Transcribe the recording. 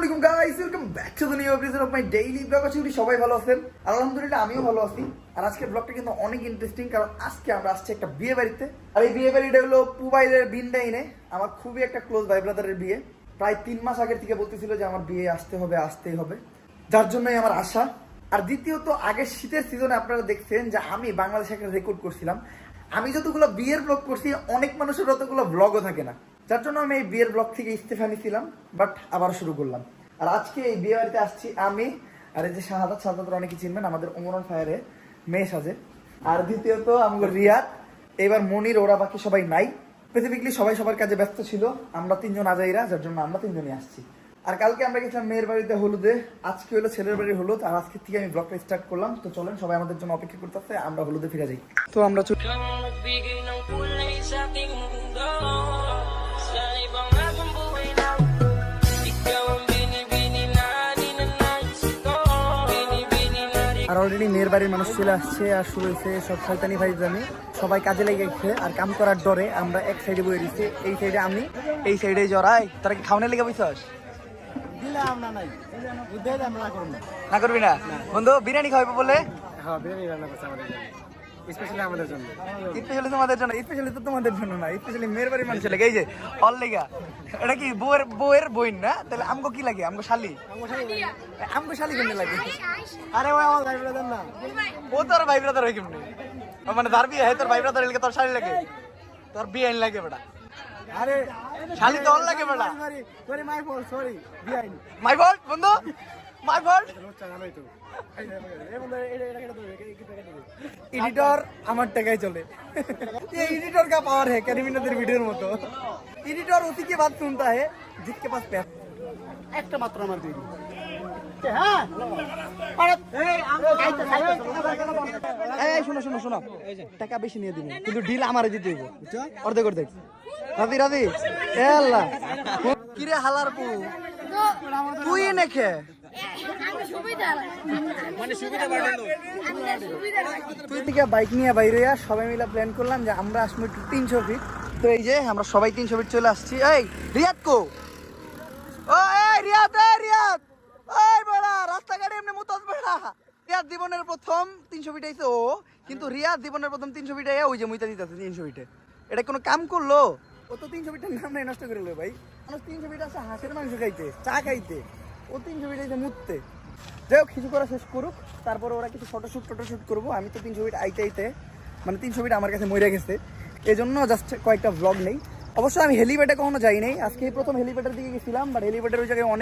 আসসালামু আলাইকুম guys, welcome back to the new episode of my daily blog. আশা করি সবাই ভালো আছেন। আলহামদুলিল্লাহ আমিও ভালো আছি। আর আজকের ব্লগটা কিন্তু অনেক ইন্টারেস্টিং, কারণ আজকে আমরা আসছি একটা বিয়ে বাড়িতে। আর এই বিয়ে বাড়িটা হলো পুবাইলের বিন্দাইনে। আমার খুবই একটা ক্লোজ ভাই ব্রাদারের বিয়ে। প্রায় 3 মাস আগের থেকে বলতেছিল যে আমার বিয়ে আসতেই হবে, যার জন্যই আমার আশা। আর দ্বিতীয়ত, আগের শীতের সিজনে আপনারা দেখছেন যে আমি বাংলাদেশে একটা রেকর্ড করছিলাম। আমি যতগুলো বিয়ের ব্লগ করছি, অনেক মানুষের ততগুলো ব্লগও থাকে না, যার জন্য আমি এই বিয়ের ব্লগ থেকে ইস্তেফা নিয়েছিলাম, বাট আবার শুরু করলাম। আর আজকে এই বিয়ে বাড়িতে আসছি আমি, আর এই যে শাহাদাত অনেকে চিনবেন, আমাদের ওমরান ফায়ারে মেয়ে সাজে। আর দ্বিতীয়ত আমাদের রিয়াদ, এবার মনির, ওরা বাকি সবাই নাই। স্পেসিফিকলি সবাই সবার কাজে ব্যস্ত ছিল। আমরা 3 জন আজাইরা, যার জন্য আমরা 3 জনই আসছি। আর কালকে আমরা গেছিলাম মেয়ের বাড়িতে হলুদে, আজকে হলো ছেলের বাড়ির হলুদ। আর আজকে থেকে আমি ব্লগটা স্টার্ট করলাম। তো চলেন, সবাই আমাদের জন্য অপেক্ষা করতেছে, আমরা হলুদে ফিরে যাই। তো আমরা আর অলরেডি মেয়ের বাড়ির মানুষ চলে আসছে, আর শুরু হয়েছে সব শয়তানি ভাইজানি। সবাই কাজে লেগে গেছে, আর কাম করার ডরে আমরা এক সাইডে বয়ে দিচ্ছি। এই সাইডে আমি, এই সাইডে জড়াই। তারা কি খাওয়ানোর লেগে বসছস? না করবি না বন্ধু? বিরিয়ানি খাওয়াবো বলে? হ্যাঁ, বিরিয়ানি রান্না করছে আমাদের জন্য, স্পেশালি আমাদের জন্য। স্পেশালি তোমাদের জন্য? স্পেশালি তো তোমাদের জন্য না, স্পেশালি মেয়ের বাড়ির মানুষ লেগে। এই যে অল লেগা, এটা কি বউয়ের বইন না? তাহলে আমগো কি লাগে? আমগো শালি কেমনে লাগে? আরে ওই আমার ভাই ব্রাদার না, ও তোর ভাই ব্রাদার হয় কেমনে? মানে তার বিয়ে হয়, তোর ভাই ব্রাদার লাগে, তোর শালি লাগে? তোর বিয়ে আইন লাগে বেটা? আরে শালি তো অল লাগে বেটা। সরি মাই ফল্ট, সরি বিআইন মাই ফল্ট বন্ধু, মাই ফল্ট। রোচ্চা জানোই তো, এই বন্ধু এটা কেটে দেবে, কি কেটে দেবে। এডিটর আমার টাকায় চলে। ये एडिटर का पावर है, करीमिनाদের ভিডিওর মতো। एडिटर उसी के बात सुनता है जिसके पास पैसा। একটা মাত্র আমার দিই। হ্যাঁ আরে এই শোনো, টাকা বেশি নিয়ে দিবেন, কিন্তু ডিল আমারে দিতে হইব, বুঝছো? অর্ধেক রাজি। এ আল্লাহ, কি রে হালার পু, তুই এনেকে তুই থেকে বাইক নিয়ে বাইরে সবাই মিলে প্ল্যান করলাম যে আমরা আসবো একটু 300 ফিট। তো এই যে আমরা সবাই 300 ফিট চলে আসছি। এই রিয়াদ কো? ও এই রিয়াদ, ওই বড়া রাস্তাঘাটে এমনি মুতাজ বড়া। রিয়াদ জীবনের প্রথম 300 ফিট আইছে ও, কিন্তু রিয়াদ জীবনের প্রথম 300 ফিট আইয়া ওই যে মুইতা দিতেছে 300 ফিটে। এটা কোনো কাম করলো? ও তো 300 ফিটের নাম নাই নষ্ট করে লো ভাই। আমরা 300 ফিট আছে হাঁসের মাংস খাইতে, চা খাইতে, ও 300 ফিট আইছে মুততে। যাই হোক, কিছু করা শেষ করুক, তারপরে ওরা কিছু ফটোশুট করবো। আমি তো 300 ফিট আইতে মানে 300 ফিট আমার কাছে মরে গেছে, এই জন্য জাস্ট কয়েকটা ব্লগ নেই। অবশ্য আমি হেলিপ্যাডে কখনো যাই নাই, আজকে প্রথম হেলিপ্যাডের দিকে গেছিলাম, বাট হেলিপ্যাডের ওই জায়গায় অনেক